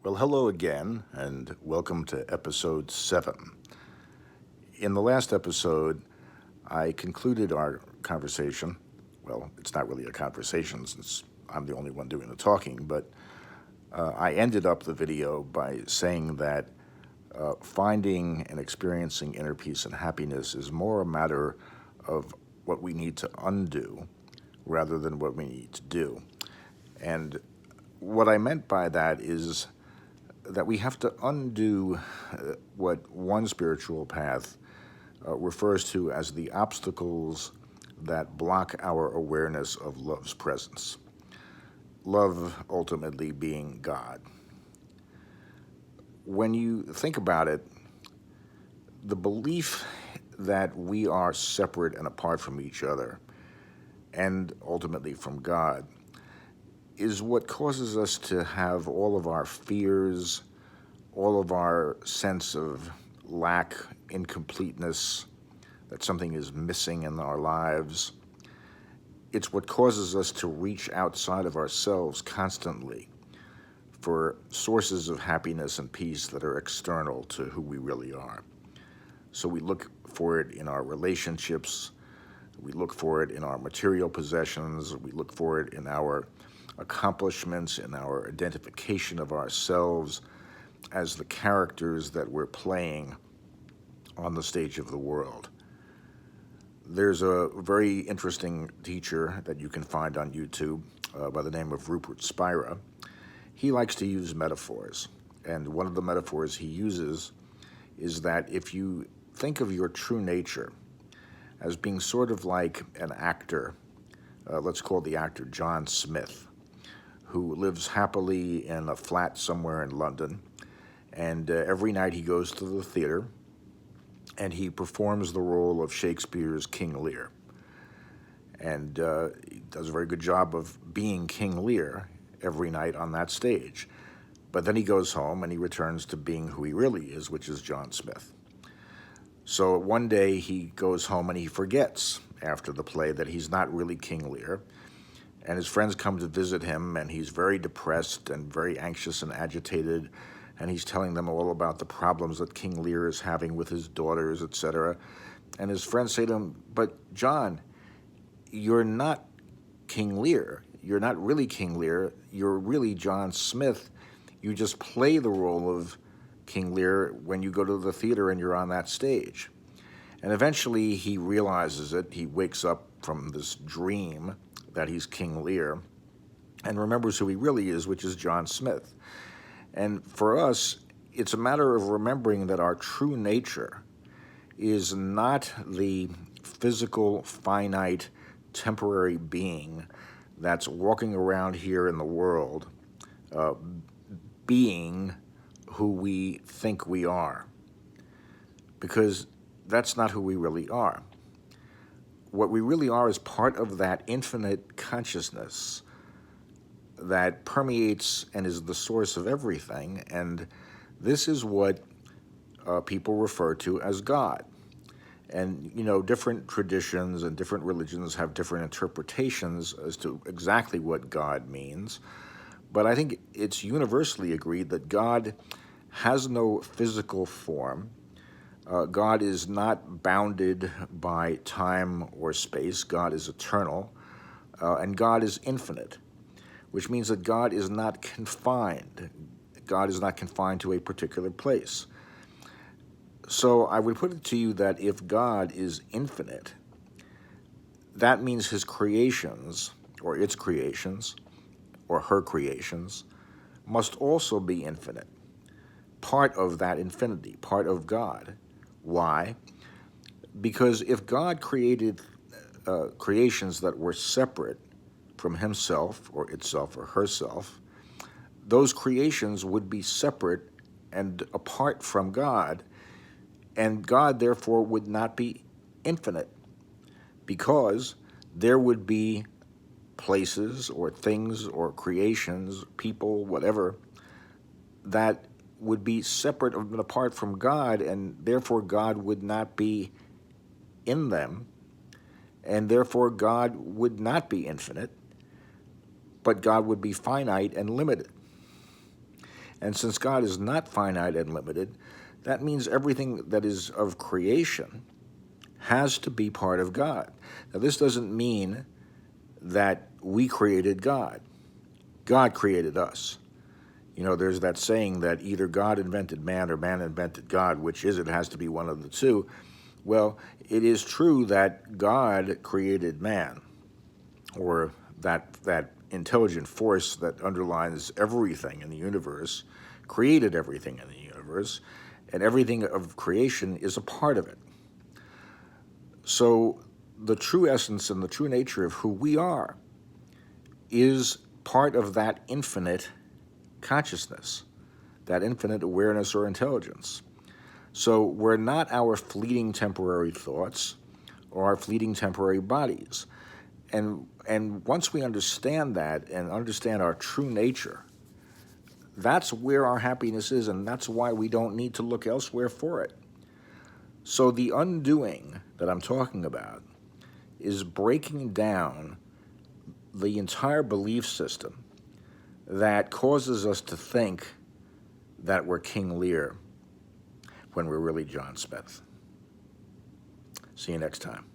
Well, hello again, and welcome to episode 7. In the last episode, I concluded our conversation. Well, it's not really a conversation since I'm the only one doing the talking, but I ended up the video by saying that finding and experiencing inner peace and happiness is more a matter of what we need to undo rather than what we need to do. And what I meant by that is that we have to undo what one spiritual path refers to as the obstacles that block our awareness of love's presence. Love ultimately being God. When you think about it, the belief that we are separate and apart from each other and ultimately from God is what causes us to have all of our fears, all of our sense of lack, incompleteness, that something is missing in our lives. It's what causes us to reach outside of ourselves constantly for sources of happiness and peace that are external to who we really are. So we look for it in our relationships, we look for it in our material possessions, we look for it in our accomplishments, in our identification of ourselves as the characters that we're playing on the stage of the world. There's a very interesting teacher that you can find on YouTube by the name of Rupert Spira. He likes to use metaphors, and one of the metaphors he uses is that if you think of your true nature as being sort of like an actor, let's call the actor John Smith, who lives happily in a flat somewhere in London, and every night he goes to the theater and he performs the role of Shakespeare's King Lear. And he does a very good job of being King Lear every night on that stage. But then he goes home and he returns to being who he really is, which is John Smith. So one day he goes home and he forgets after the play that he's not really King Lear. And his friends come to visit him, and he's very depressed and very anxious and agitated, and he's telling them all about the problems that King Lear is having with his daughters, etc. And his friends say to him, "But John, you're not King Lear. You're not really King Lear. You're really John Smith. You just play the role of King Lear when you go to the theater and you're on that stage." And eventually he realizes it. He wakes up from this dream that he's King Lear and remembers who he really is, which is John Smith. And for us, it's a matter of remembering that our true nature is not the physical, finite, temporary being that's walking around here in the world, being who we think we are, because that's not who we really are. What we really are is part of that infinite consciousness that permeates and is the source of everything, and this is what people refer to as God. And, different traditions and different religions have different interpretations as to exactly what God means, but I think it's universally agreed that God has no physical form. God is not bounded by time or space. God is eternal, and God is infinite, which means that God is not confined. God is not confined to a particular place. So I would put it to you that if God is infinite, that means his creations, or its creations, or her creations, must also be infinite. Part of that infinity, part of God. Why? Because if God created creations that were separate from himself or itself or herself, those creations would be separate and apart from God, and God therefore would not be infinite, because there would be places or things or creations, people, whatever, that would be separate and apart from God, and therefore God would not be in them, and therefore God would not be infinite, but God would be finite and limited. And since God is not finite and limited, that means everything that is of creation has to be part of God. Now, this doesn't mean that we created God. God created us. You know, there's that saying that either God invented man or man invented God. Which is it? Has to be one of the two. Well, it is true that God created man, or that intelligent force that underlies everything in the universe, created everything in the universe, and everything of creation is a part of it. So the true essence and the true nature of who we are is part of that infinite consciousness, that infinite awareness or intelligence. So we're not our fleeting temporary thoughts or our fleeting temporary bodies. And once we understand that and understand our true nature, that's where our happiness is, and that's why we don't need to look elsewhere for it. So the undoing that I'm talking about is breaking down the entire belief system that causes us to think that we're King Lear when we're really John Smith. See you next time.